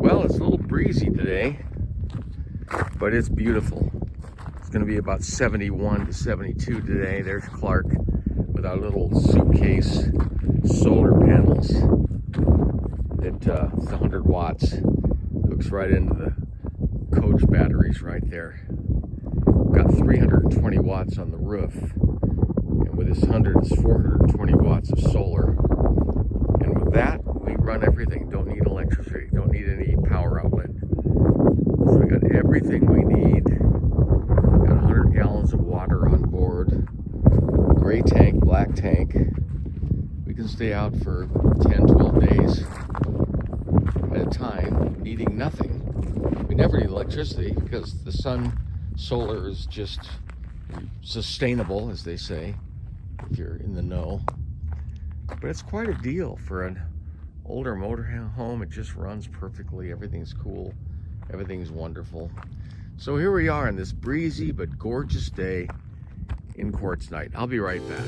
Well, it's a little breezy today, but it's beautiful. It's going to be about 71 to 72 today. There's Clark with our little suitcase solar panels. It's 100 watts. Hooks right into the coach batteries right there. Got 320 watts on the roof. And with this 100, it's 420 watts of solar. And with that, we run everything. Don't need electricity. Don't need any power outlet. So we got everything we need. Got 100 gallons of water on board. Gray tank, black tank. We can stay out for 10, 12 days at a time, needing nothing. We never need electricity because the sun, solar is just sustainable, as they say, if you're in the know. But it's quite a deal for an older motorhome. It just runs perfectly. Everything's cool. Everything's wonderful. So here we are on this breezy but gorgeous day in Quartz Night. I'll be right back.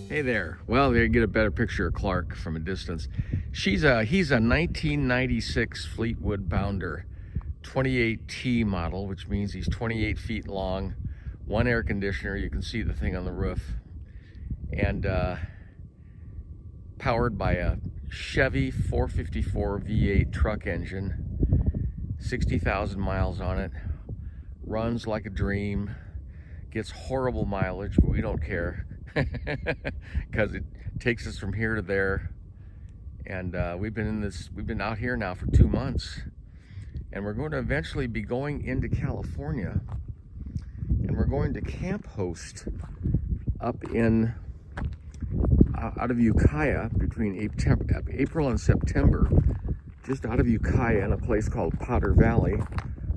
Hey there. Well, there you get a better picture of Clark from a distance. He's a 1996 Fleetwood Bounder 28T model, which means he's 28 feet long, one air conditioner. You can see the thing on the roof, and powered by a Chevy 454 V8 truck engine, 60,000 miles on it, runs like a dream, gets horrible mileage, but we don't care because it takes us from here to there. And we've been out here now for 2 months, and we're going to eventually be going into California, and we're going to camp host up in out of Ukiah between April and September, just out of Ukiah in a place called Potter Valley.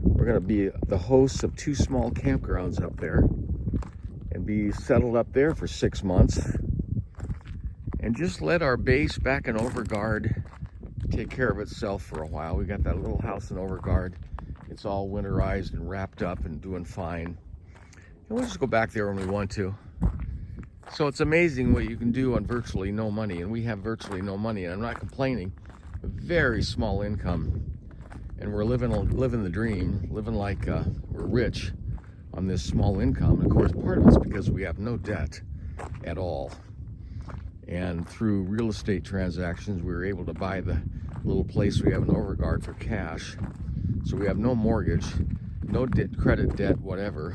We're going to be the hosts of 2 small campgrounds up there and be settled up there for 6 months and just let our base back in Overgard take care of itself for a while. We got that little house in Overgard. It's all winterized and wrapped up and doing fine. And we'll just go back there when we want to. So it's amazing what you can do on virtually no money, and we have virtually no money, and I'm not complaining. A very small income, and we're living the dream, living like we're rich on this small income. And of course, part of it's because we have no debt at all. And through real estate transactions, we were able to buy the little place we have in Overgard for cash. So we have no mortgage, no credit debt, whatever,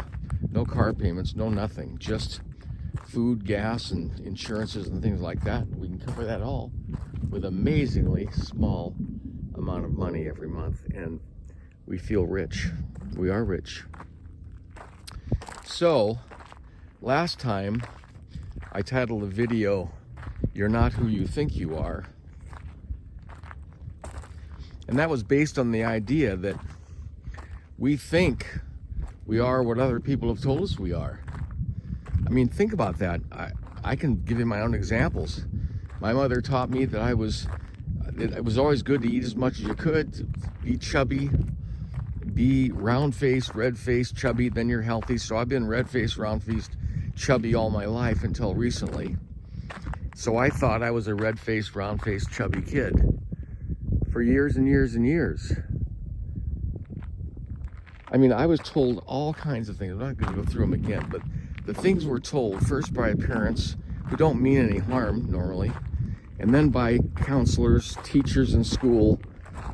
no car payments, no nothing, just food, gas, and insurances and things like that. We can cover that all with amazingly small amount of money every month, and we feel rich. We are rich. So last time I titled the video, "You're Not Who You Think You Are," and that was based on the idea that we think we are what other people have told us we are. I mean, think about that. I can give you my own examples. My mother taught me that it was always good to eat as much as you could, be chubby, be round-faced, red-faced, chubby, then you're healthy. So I've been red-faced, round-faced, chubby all my life until recently. So I thought I was a red-faced, round-faced, chubby kid for years and years and years. I mean, I was told all kinds of things. I'm not going to go through them again, but the things we're told, first by parents who don't mean any harm normally, and then by counselors, teachers in school,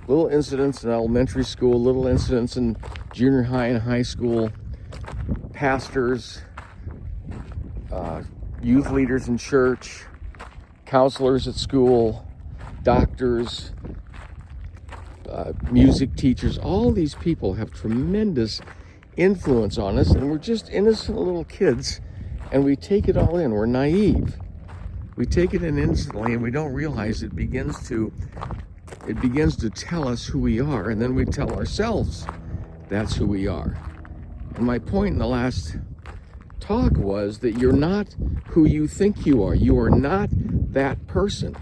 little incidents in elementary school, little incidents in junior high and high school, pastors, youth leaders in church, counselors at school, doctors, music teachers. All these people have tremendous influence on us, and we're just innocent little kids, and we take it all in. We're naive. We take it in instantly, and we don't realize it begins to tell us who we are, and then we tell ourselves that's who we are. And my point in the last talk was that you're not who you think you are. You are not that person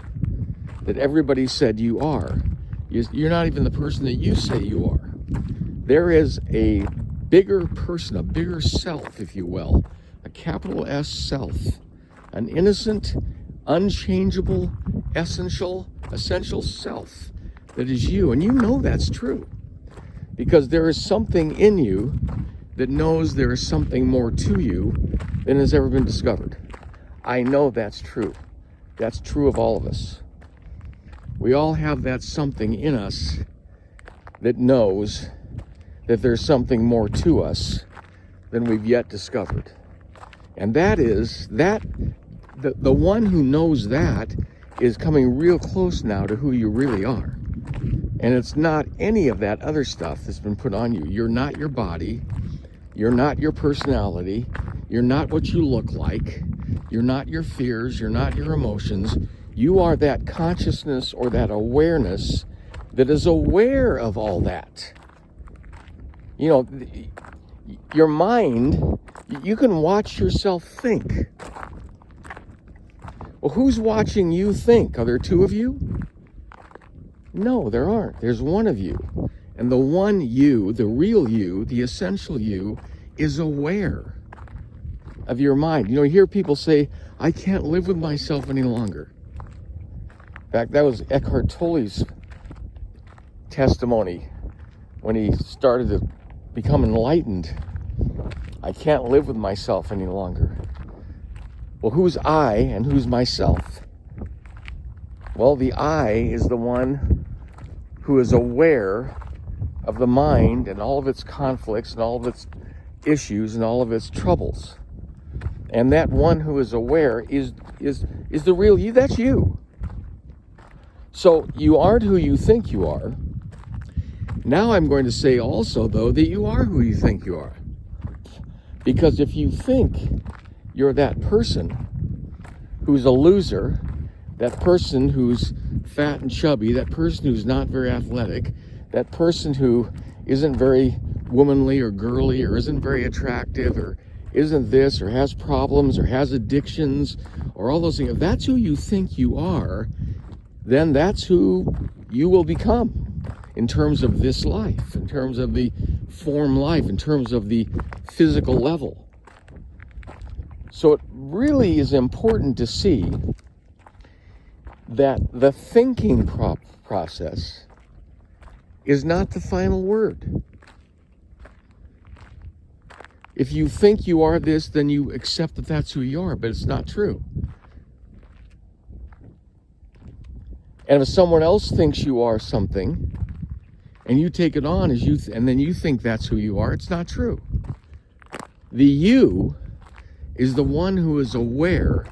that everybody said you are. You're not even the person that you say you are. There is a bigger person, a bigger self, if you will, a capital S self, an innocent, unchangeable, essential self that is you. And you know that's true because there is something in you that knows there is something more to you than has ever been discovered. I know that's true. That's true of all of us. We all have that something in us that knows that there's something more to us than we've yet discovered. And that is that the one who knows that is coming real close now to who you really are. And it's not any of that other stuff that's been put on you. You're not your body. You're not your personality. You're not what you look like. You're not your fears. You're not your emotions. You are that consciousness or that awareness that is aware of all that. You know, your mind, you can watch yourself think. Well, who's watching you think? Are there two of you? No, there aren't. There's one of you. And the one you, the real you, the essential you, is aware of your mind. You know, you hear people say, I can't live with myself any longer. In fact, that was Eckhart Tolle's testimony when he started to become enlightened. I can't live with myself any longer. Well, who's I and who's myself? Well, the I is the one who is aware of the mind and all of its conflicts and all of its issues and all of its troubles. And that one who is aware is the real you. That's you. So you aren't who you think you are. Now I'm going to say also, though, that you are who you think you are. Because if you think you're that person who's a loser, that person who's fat and chubby, that person who's not very athletic, that person who isn't very womanly or girly or isn't very attractive or isn't this or has problems or has addictions or all those things, if that's who you think you are, then that's who you will become in terms of this life, in terms of the form life, in terms of the physical level. So it really is important to see that the thinking process is not the final word. If you think you are this, then you accept that that's who you are, but it's not true. And if someone else thinks you are something, and you take it on as you, and then you think that's who you are, it's not true. The you is the one who is aware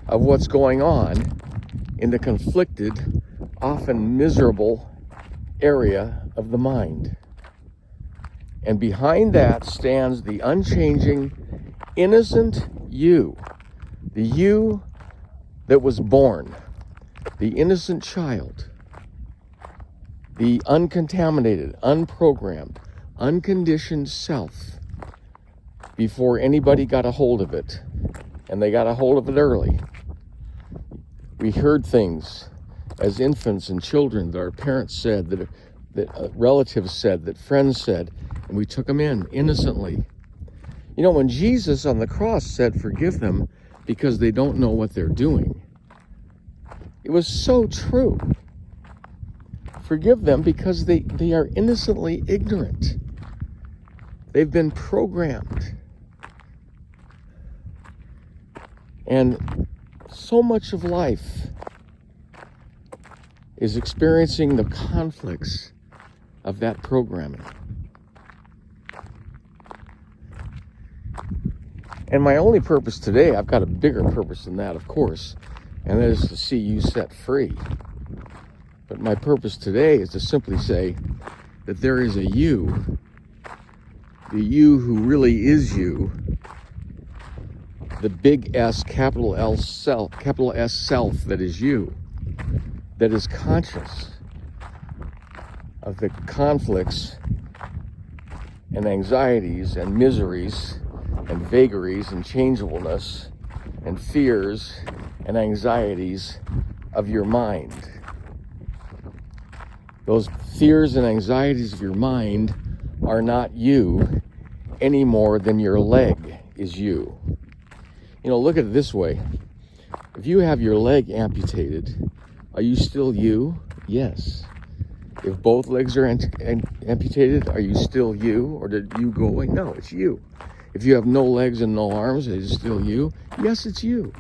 of what's going on in the conflicted, often miserable area of the mind. And behind that stands the unchanging, innocent you, the you that was born, the innocent child, the uncontaminated, unprogrammed, unconditioned self before anybody got a hold of it. And they got a hold of it early. We heard things as infants and children that our parents said, that relatives said, that friends said, and we took them in innocently. You know, when Jesus on the cross said, forgive them because they don't know what they're doing, it was so true. Forgive them because they are innocently ignorant. They've been programmed. And so much of life is experiencing the conflicts of that programming. And my only purpose today, I've got a bigger purpose than that, of course, and that is to see you set free. But my purpose today is to simply say that there is a you, the you who really is you, the big S, capital S self that is you, that is conscious of the conflicts and anxieties and miseries and vagaries and changeableness and fears and anxieties of your mind. Those fears and anxieties of your mind are not you any more than your leg is you. You know, look at it this way. If you have your leg amputated, are you still you? Yes. If both legs are amputated, are you still you? Or did you go away? No, it's you. If you have no legs and no arms, is it still you? Yes, it's you.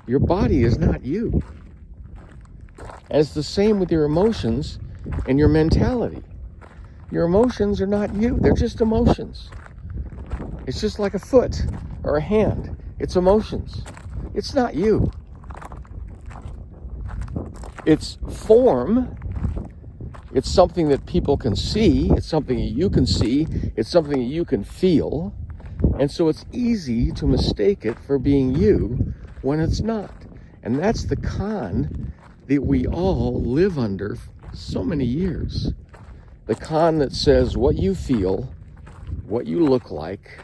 Your body is not you. And it's the same with your emotions and your mentality. Your emotions are not you. They're just emotions. It's just like a foot or a hand. It's emotions. It's not you. It's form. It's something that people can see. It's something that you can see. It's something that you can feel. And so it's easy to mistake it for being you when it's not. And that's the con that we all live under so many years. The con that says what you feel, what you look like,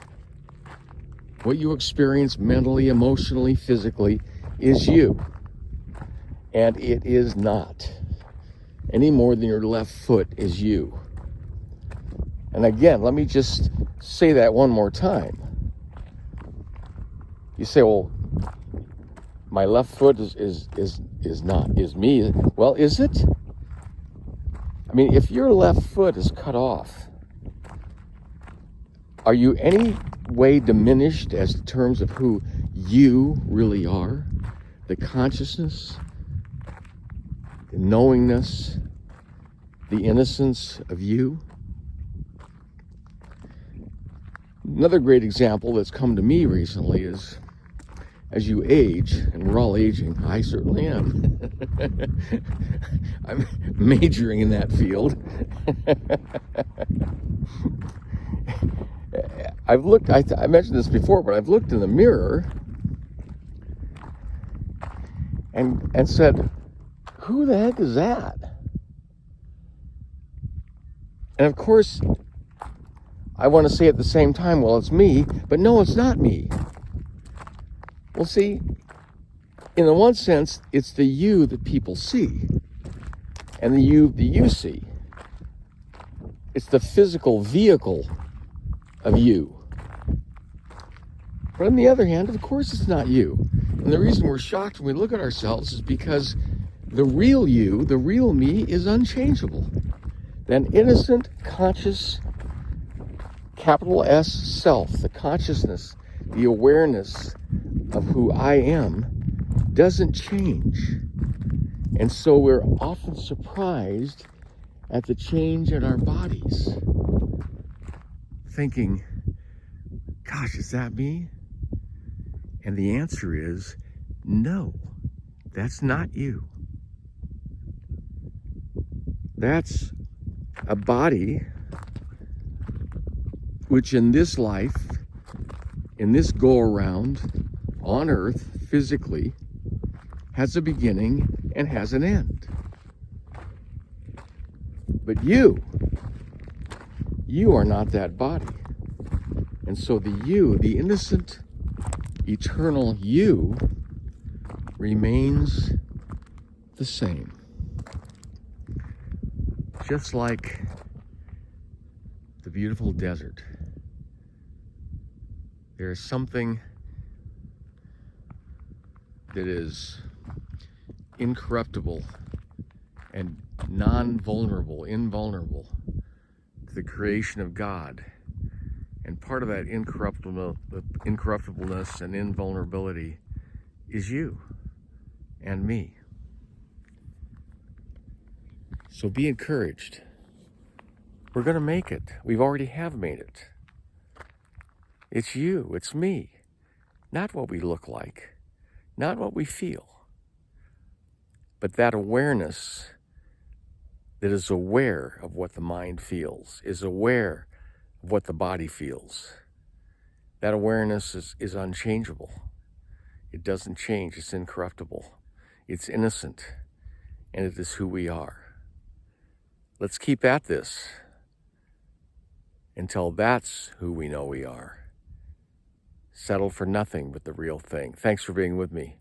what you experience mentally, emotionally, physically is you. And it is not. Any more than your left foot is you. And again, let me just say that one more time. You say, well, my left foot is me. Well, is it? I mean, if your left foot is cut off, are you any way diminished as in terms of who you really are? The consciousness, the knowingness, the innocence of you? Another great example that's come to me recently is as you age, and we're all aging, I certainly am. I'm majoring in that field. I've looked, I mentioned this before, but I've looked in the mirror and said, who the heck is that? And of course, I want to say at the same time, well, it's me, but no, it's not me. Well, see, in the one sense, it's the you that people see, and the you that you see. It's the physical vehicle of you. But on the other hand, of course, it's not you. And the reason we're shocked when we look at ourselves is because the real you, the real me, is unchangeable. That innocent, conscious, capital S self, the consciousness, the awareness of who I am, doesn't change. And so we're often surprised at the change in our bodies, thinking, gosh, is that me? And the answer is no, that's not you. That's a body which in this life, in this go-around on earth, physically, has a beginning and has an end. But you are not that body. And so the you, the innocent, eternal you, remains the same. Just like the beautiful desert. There is something that is incorruptible and non-vulnerable, invulnerable to the creation of God. And part of that incorruptibleness and invulnerability is you and me. So be encouraged. We're going to make it. We've already have made it. It's you, it's me. Not what we look like, not what we feel, but that awareness that is aware of what the mind feels, is aware of what the body feels. That awareness is unchangeable. It doesn't change. It's incorruptible. It's innocent. And it is who we are. Let's keep at this until that's who we know we are. Settle for nothing but the real thing. Thanks for being with me.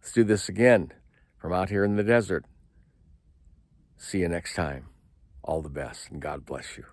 Let's do this again from out here in the desert. See you next time. All the best, and God bless you.